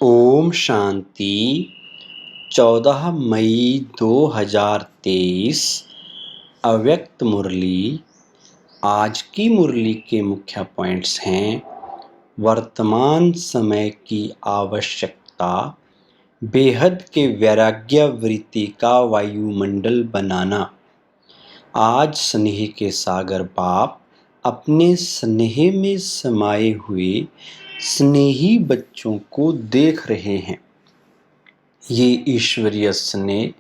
ओम शांति। 14 मई 2023 अव्यक्त मुरली। आज की मुरली के मुख्य पॉइंट्स हैं: वर्तमान समय की आवश्यकता, बेहद के वैराग्य वृत्ति का वायुमंडल बनाना। आज स्नेह के सागर बाप अपने स्नेह में समाये हुए स्नेही बच्चों को देख रहे हैं। ये ईश्वरीय स्नेह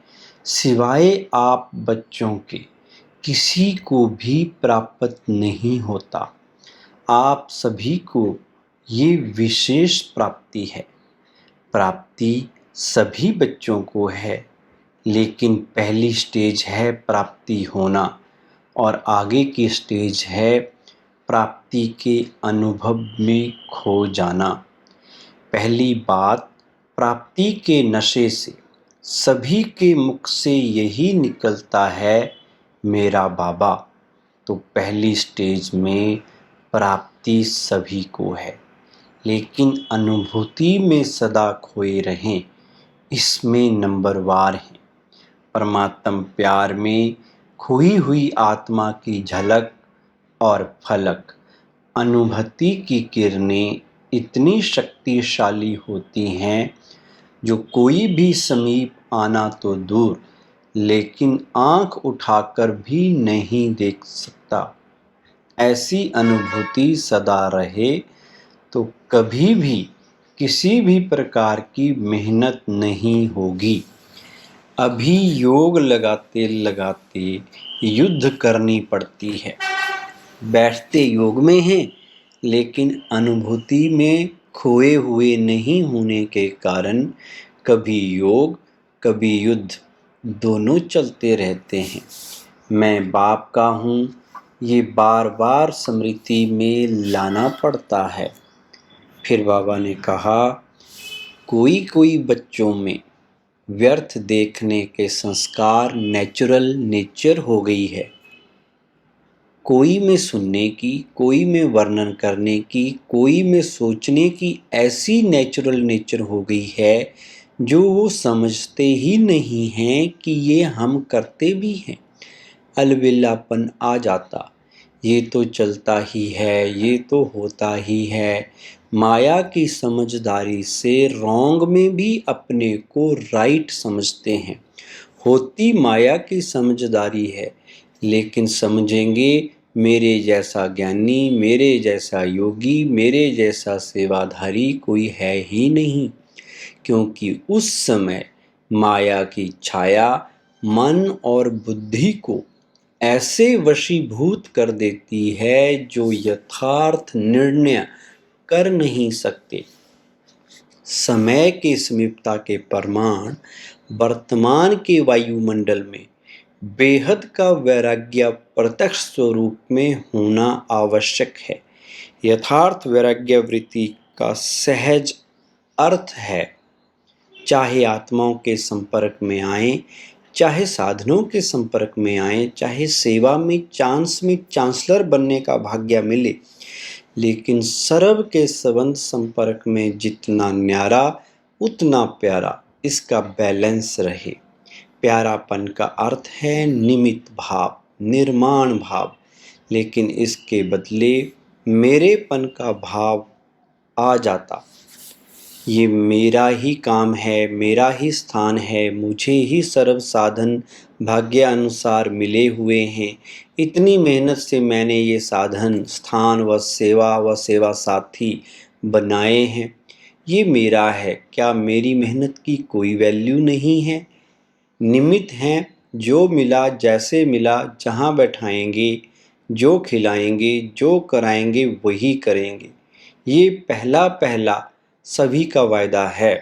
सिवाय आप बच्चों के किसी को भी प्राप्त नहीं होता। आप सभी को ये विशेष प्राप्ति है। प्राप्ति सभी बच्चों को है, लेकिन पहली स्टेज है प्राप्ति होना और आगे की स्टेज है प्राप्ति के अनुभव में खो जाना। पहली बात, प्राप्ति के नशे से सभी के मुख से यही निकलता है, मेरा बाबा। तो पहली स्टेज में प्राप्ति सभी को है, लेकिन अनुभूति में सदा खोए रहें, इसमें नंबरवार हैं। परमात्म प्यार में खोई हुई आत्मा की झलक और फलक अनुभूति की किरणें इतनी शक्तिशाली होती हैं जो कोई भी समीप आना तो दूर, लेकिन आंख उठाकर भी नहीं देख सकता। ऐसी अनुभूति सदा रहे तो कभी भी किसी भी प्रकार की मेहनत नहीं होगी। अभी योग लगाते लगाते युद्ध करनी पड़ती है। बैठते योग में हैं, लेकिन अनुभूति में खोए हुए नहीं होने के कारण कभी योग कभी युद्ध दोनों चलते रहते हैं। मैं बाप का हूँ, ये बार बार स्मृति में लाना पड़ता है। फिर बाबा ने कहा, कोई कोई बच्चों में व्यर्थ देखने के संस्कार नेचुरल नेचर हो गई है। कोई में सुनने की, कोई में वर्णन करने की, कोई में सोचने की ऐसी नेचुरल नेचर हो गई है जो वो समझते ही नहीं हैं कि ये हम करते भी हैं। अलविलापन आ जाता, ये तो चलता ही है, ये तो होता ही है। माया की समझदारी से रॉन्ग में भी अपने को राइट समझते हैं। होती माया की समझदारी है, लेकिन समझेंगे मेरे जैसा ज्ञानी, मेरे जैसा योगी, मेरे जैसा सेवाधारी कोई है ही नहीं, क्योंकि उस समय माया की छाया मन और बुद्धि को ऐसे वशीभूत कर देती है जो यथार्थ निर्णय कर नहीं सकते। समय के समीपता के प्रमाण वर्तमान के वायुमंडल में बेहद का वैराग्य प्रत्यक्ष स्वरूप में होना आवश्यक है। यथार्थ वैराग्य वृत्ति का सहज अर्थ है, चाहे आत्माओं के संपर्क में आए, चाहे साधनों के संपर्क में आए, चाहे सेवा में चांस में चांसलर बनने का भाग्य मिले, लेकिन सर्व के संबंध संपर्क में जितना न्यारा उतना प्यारा, इसका बैलेंस रहे। प्यारापन का अर्थ है निमित्त भाव, निर्माण भाव, लेकिन इसके बदले मेरेपन का भाव आ जाता। ये मेरा ही काम है, मेरा ही स्थान है, मुझे ही सर्व साधन भाग्य अनुसार मिले हुए हैं। इतनी मेहनत से मैंने ये साधन, स्थान व सेवा साथी बनाए हैं, ये मेरा है। क्या मेरी मेहनत की कोई वैल्यू नहीं है? निमित्त हैं, जो मिला जैसे मिला, जहाँ बैठाएंगे, जो खिलाएंगे, जो कराएंगे वही करेंगे। ये पहला पहला सभी का वायदा है।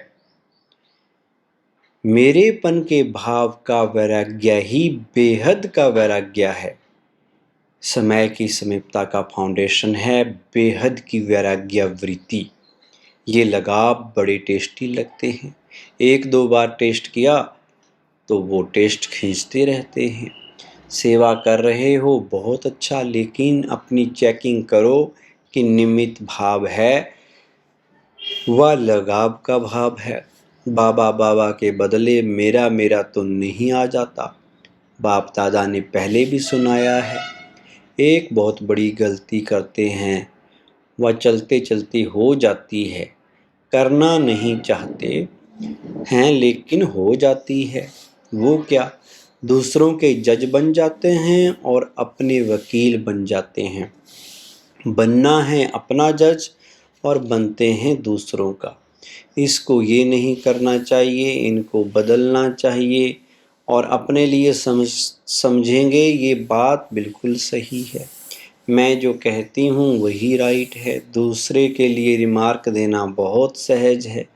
मेरेपन के भाव का वैराग्य ही बेहद का वैराग्य है। समय की समीपता का फाउंडेशन है बेहद की वैराग्य वृत्ति। ये लगाव बड़े टेस्टी लगते हैं। एक दो बार टेस्ट किया तो वो टेस्ट खींचते रहते हैं। सेवा कर रहे हो बहुत अच्छा, लेकिन अपनी चेकिंग करो कि निमित्त भाव है वह लगाव का भाव है। बाबा बाबा के बदले मेरा मेरा तो नहीं आ जाता। बाप दादा ने पहले भी सुनाया है। एक बहुत बड़ी गलती करते हैं, वह चलते चलते हो जाती है। करना नहीं चाहते हैं लेकिन हो जाती है। वो क्या? दूसरों के जज बन जाते हैं और अपने वकील बन जाते हैं। बनना है अपना जज और बनते हैं दूसरों का। इसको ये नहीं करना चाहिए, इनको बदलना चाहिए और अपने लिए समझेंगे। ये बात बिल्कुल सही है। मैं जो कहती हूँ वही राइट है। दूसरे के लिए रिमार्क देना बहुत सहज है,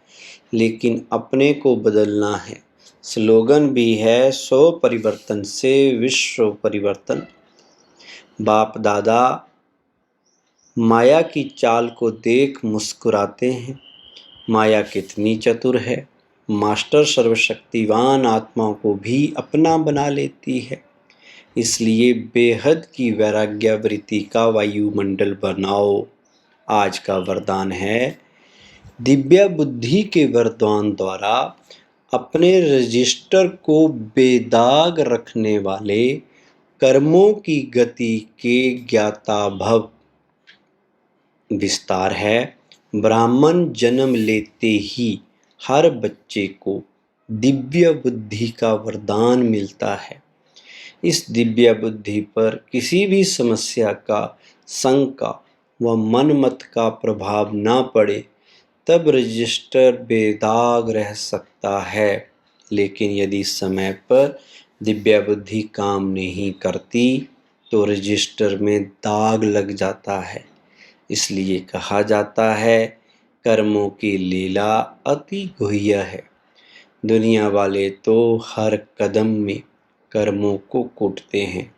लेकिन अपने को बदलना है। स्लोगन भी है, 100 परिवर्तन से विश्व परिवर्तन। बाप दादा माया की चाल को देख मुस्कुराते हैं। माया कितनी चतुर है। मास्टर सर्वशक्तिवान आत्माओं को भी अपना बना लेती है। इसलिए बेहद की वैराग्यवृत्ति का वायुमंडल बनाओ। आज का वरदान है, दिव्य बुद्धि के वरदान द्वारा अपने रजिस्टर को बेदाग रखने वाले कर्मों की गति के ज्ञाता भव। विस्तार है, ब्राह्मण जन्म लेते ही हर बच्चे को दिव्य बुद्धि का वरदान मिलता है। इस दिव्य बुद्धि पर किसी भी समस्या का, शंका व मनमत का प्रभाव ना पड़े, तब रजिस्टर बेदाग रह सकता है। लेकिन यदि समय पर दिव्य बुद्धि काम नहीं करती तो रजिस्टर में दाग लग जाता है। इसलिए कहा जाता है, कर्मों की लीला अति गुह्य है। दुनिया वाले तो हर कदम में कर्मों को कूटते हैं,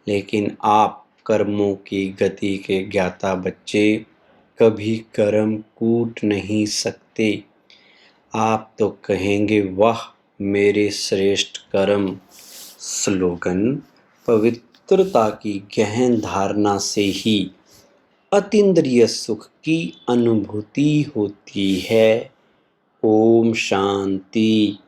लेकिन आप कर्मों की गति के ज्ञाता बच्चे कभी कर्म कूट नहीं सकते। आप तो कहेंगे, वाह मेरे श्रेष्ठ कर्म। स्लोगन, पवित्रता की गहन धारणा से ही अतीन्द्रिय सुख की अनुभूति होती है। ओम शांति।